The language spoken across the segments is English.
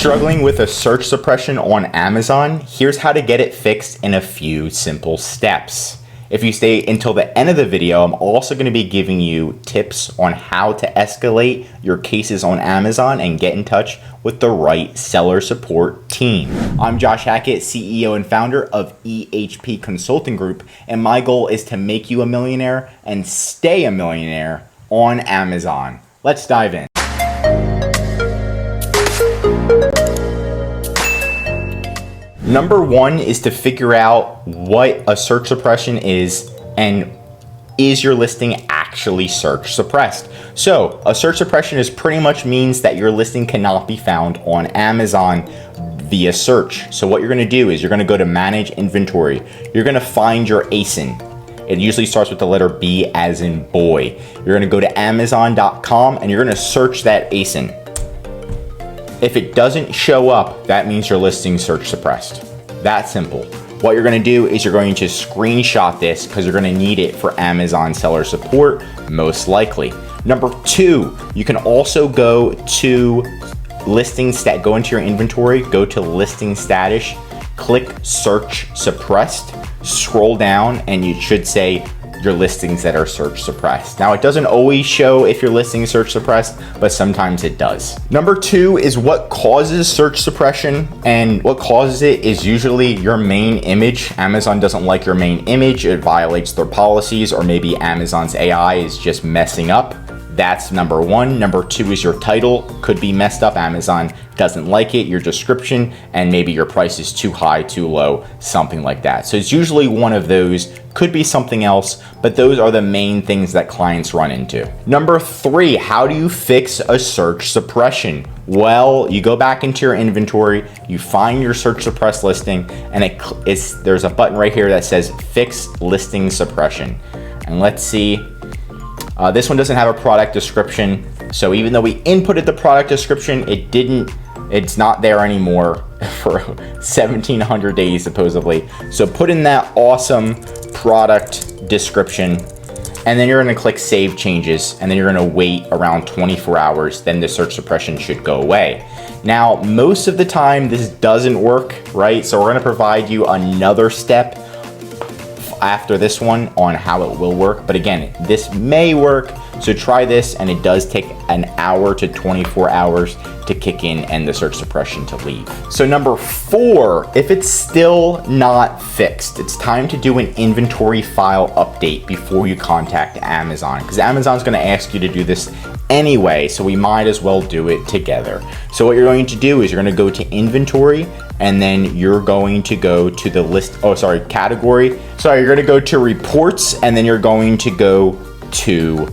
Struggling with a search suppression on Amazon? Here's how to get it fixed in a few simple steps. If you stay until the end of the video, I'm also going to be giving you tips on how to escalate your cases on Amazon and get in touch with the right seller support team. I'm Josh Hackett, CEO and founder of EHP Consulting Group, and my goal is to make you a millionaire and stay a millionaire on Amazon. Let's dive in. Number one is to figure out what a search suppression is and is your listing actually search suppressed. So a search suppression is pretty much means that your listing cannot be found on Amazon via search. So what you're gonna do is you're gonna go to manage inventory. You're gonna find your ASIN. It usually starts with the letter B as in boy. You're gonna go to Amazon.com and you're gonna search that ASIN. If it doesn't show up, that means your listing search suppressed. That simple. What you're gonna do is you're going to screenshot this because you're gonna need it for Amazon seller support, most likely. Number two, you can also go to go into your inventory, go to listing status, click search suppressed, scroll down, and you should say your listings that are search suppressed. Now, it doesn't always show if your listing is search suppressed, but sometimes it does. Number two is what causes search suppression, and what causes it is usually your main image. Amazon doesn't like your main image. It violates their policies, or maybe Amazon's AI is just messing up. That's number one. Number two is your title could be messed up. Amazon doesn't like it, your description, and maybe your price is too high, too low, something like that. So it's usually one of those, could be something else, but those are the main things that clients run into. Number three, how do you fix a search suppression? Well, you go back into your inventory, you find your search suppressed listing, and there's a button right here that says fix listing suppression. And let's see. This one doesn't have a product description, so even though we inputted the product description, it's not there anymore for 1,700 days supposedly. So put in that awesome product description, and then you're gonna click save changes, and then you're gonna wait around 24 hours, then the search suppression should go away. Now, most of the time this doesn't work, right? So we're gonna provide you another step after this one on how it will work, but again, this may work, so try this, and it does take an hour to 24 hours to kick in and the search suppression to leave. So number four, if it's still not fixed, it's time to do an inventory file update before you contact Amazon, because Amazon's going to ask you to do this anyway, so we might as well do it together. So what you're going to do is you're going to go to inventory, and then you're going to go to the category. Sorry, you're going to go to reports, and then you're going to go to,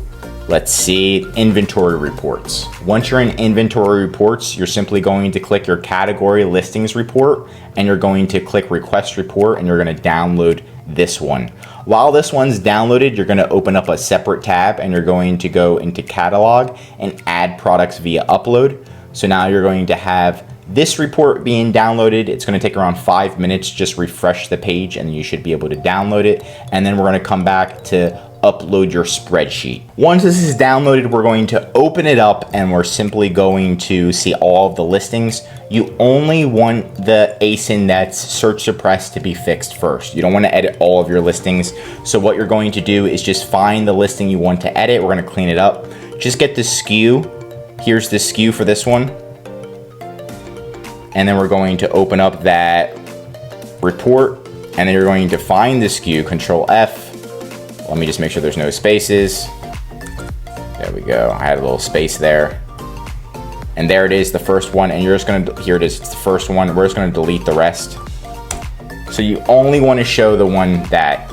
let's see, inventory reports. Once you're in inventory reports, you're simply going to click your category listings report, and you're going to click request report, and you're going to download this one. While this one's downloaded, you're going to open up a separate tab, and you're going to go into catalog and add products via upload. So now you're going to have this report being downloaded. It's going to take around 5 minutes. Just refresh the page and you should be able to download it. And then we're going to come back to upload your spreadsheet. Once this is downloaded, we're going to open it up, and we're simply going to see all of the listings. You only want the ASIN that's search suppressed to be fixed first. You don't want to edit all of your listings. So what you're going to do is just find the listing you want to edit. We're going to clean it up. Just get the SKU. Here's the SKU for this one. And then we're going to open up that report, and then you're going to find the SKU, Control F. Let me just make sure there's no spaces. There we go. I had a little space there. And there it is, the first one. And you're just gonna, here it is, it's the first one. We're just gonna delete the rest. So you only wanna show the one that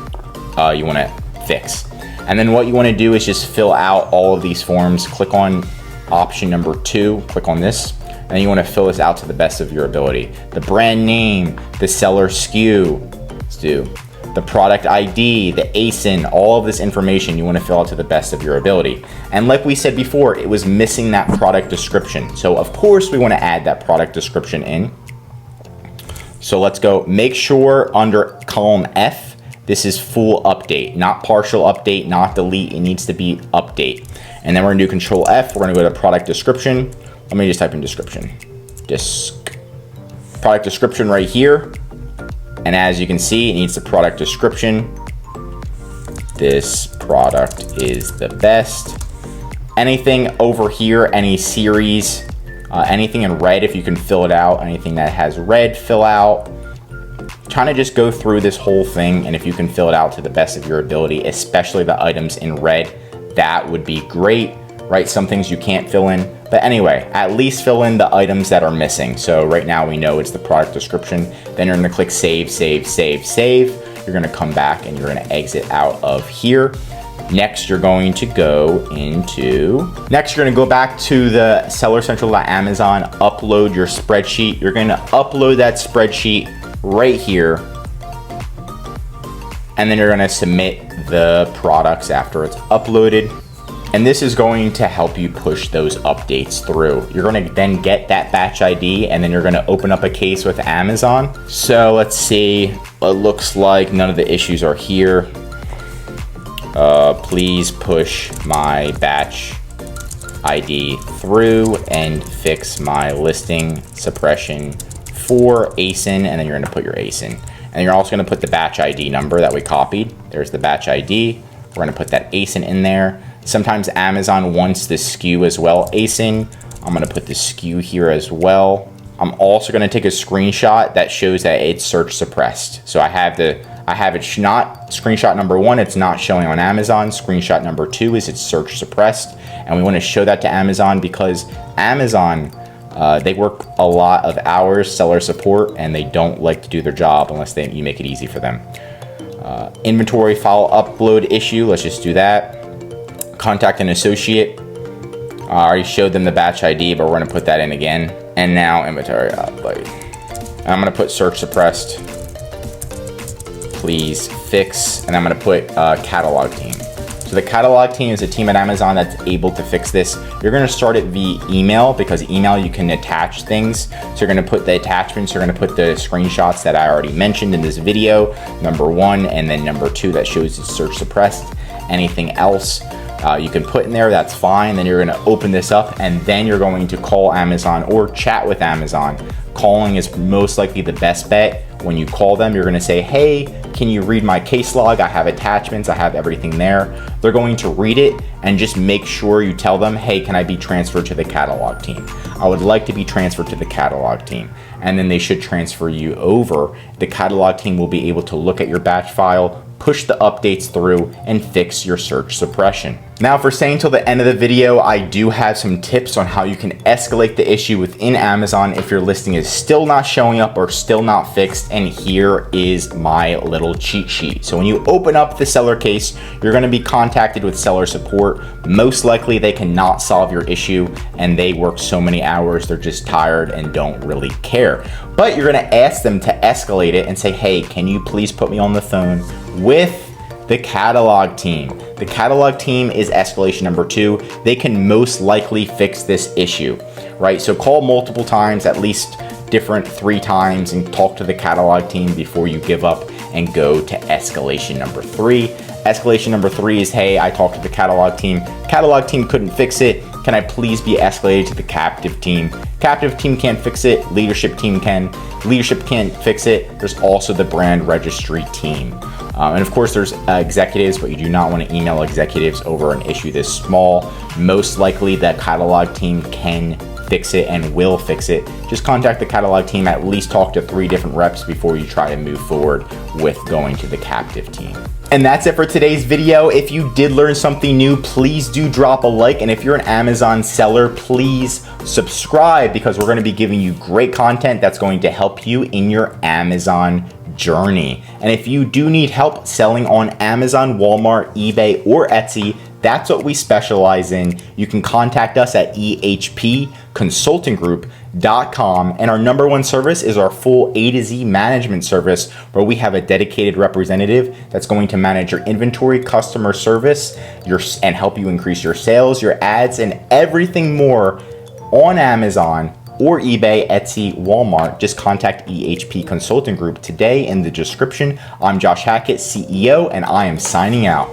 you wanna fix. And then what you wanna do is just fill out all of these forms. Click on option number 2, click on this. And then you wanna fill this out to the best of your ability. The brand name, the seller SKU, let's do the product ID, the ASIN, all of this information you want to fill out to the best of your ability. And like we said before, it was missing that product description. So of course we want to add that product description in. So let's go, make sure under column F, this is full update, not partial update, not delete, it needs to be update. And then we're gonna do Control F, we're gonna go to product description. Let me just type in description. product description right here. And as you can see, it needs the product description. This product is the best. Anything over here, any series, anything in red, if you can fill it out, anything that has red, fill out. Trying to just go through this whole thing, and if you can fill it out to the best of your ability, especially the items in red, that would be great, right? Some things you can't fill in, but anyway, at least fill in the items that are missing. So right now we know it's the product description. Then you're gonna click save, save, save, save. You're gonna come back and you're gonna exit out of here. Next, you're going to go back to the Seller Central at Amazon, upload your spreadsheet. You're gonna upload that spreadsheet right here. And then you're gonna submit the products after it's uploaded. And this is going to help you push those updates through. You're gonna then get that batch ID, and then you're gonna open up a case with Amazon. So let's see, it looks like none of the issues are here. Please push my batch ID through and fix my listing suppression for ASIN, and then you're gonna put your ASIN. And you're also gonna put the batch ID number that we copied. There's the batch ID. We're gonna put that ASIN in there. Sometimes Amazon wants the SKU as well, ASIN. I'm gonna put the SKU here as well. I'm also gonna take a screenshot that shows that it's search suppressed. So I have it not screenshot number 1, it's not showing on Amazon. Screenshot number 2 is it's search suppressed. And we wanna show that to Amazon because Amazon, they work a lot of hours, seller support, and they don't like to do their job unless you make it easy for them. Inventory file upload issue, let's just do that. Contact an associate. I already showed them the batch ID, but we're gonna put that in again. And now inventory upload. I'm gonna put search suppressed. Please fix, and I'm gonna put catalog team. So the catalog team is a team at Amazon that's able to fix this. You're gonna start it via email because email you can attach things. So you're gonna put the attachments, you're gonna put the screenshots that I already mentioned in this video, number 1, and then number 2 that shows it's search suppressed. Anything else you can put in there, that's fine. Then you're gonna open this up and then you're going to call Amazon or chat with Amazon. Calling is most likely the best bet. When you call them, you're gonna say, hey, can you read my case log? I have attachments, I have everything there. They're going to read it and just make sure you tell them, hey, can I be transferred to the catalog team? I would like to be transferred to the catalog team. And then they should transfer you over. The catalog team will be able to look at your batch file, push the updates through, and fix your search suppression. Now, for staying till the end of the video, I do have some tips on how you can escalate the issue within Amazon if your listing is still not showing up or still not fixed, and here is my little cheat sheet. So when you open up the seller case, you're gonna be contacted with seller support. Most likely they cannot solve your issue, and they work so many hours, they're just tired and don't really care. But you're gonna ask them to escalate it and say, hey, can you please put me on the phone with the catalog team? The catalog team is escalation number 2. They can most likely fix this issue, right? So call multiple times, at least different 3 times, and talk to the catalog team before you give up and go to escalation number 3. Escalation number 3 is, hey, I talked to the catalog team. Catalog team couldn't fix it. Can I please be escalated to the captive team? Captive team can't fix it. Leadership team can. Leadership can't fix it. There's also the brand registry team. And of course there's executives, but you do not want to email executives over an issue this small. Most likely the catalog team can fix it and will fix it. Just contact the catalog team, at least talk to 3 different reps before you try to move forward with going to the captive team. And that's it for today's video. If you did learn something new, please do drop a like. And if you're an Amazon seller, please subscribe, because we're going to be giving you great content that's going to help you in your Amazon journey. And if you do need help selling on Amazon, Walmart, eBay, or Etsy, that's what we specialize in. You can contact us at ehpconsultinggroup.com, and our number 1 service is our full A to Z management service, where we have a dedicated representative that's going to manage your inventory, customer service, and help you increase your sales, your ads, and everything more on Amazon or eBay, Etsy, Walmart. Just contact EHP Consulting Group today in the description. I'm Josh Hackett, CEO, and I am signing out.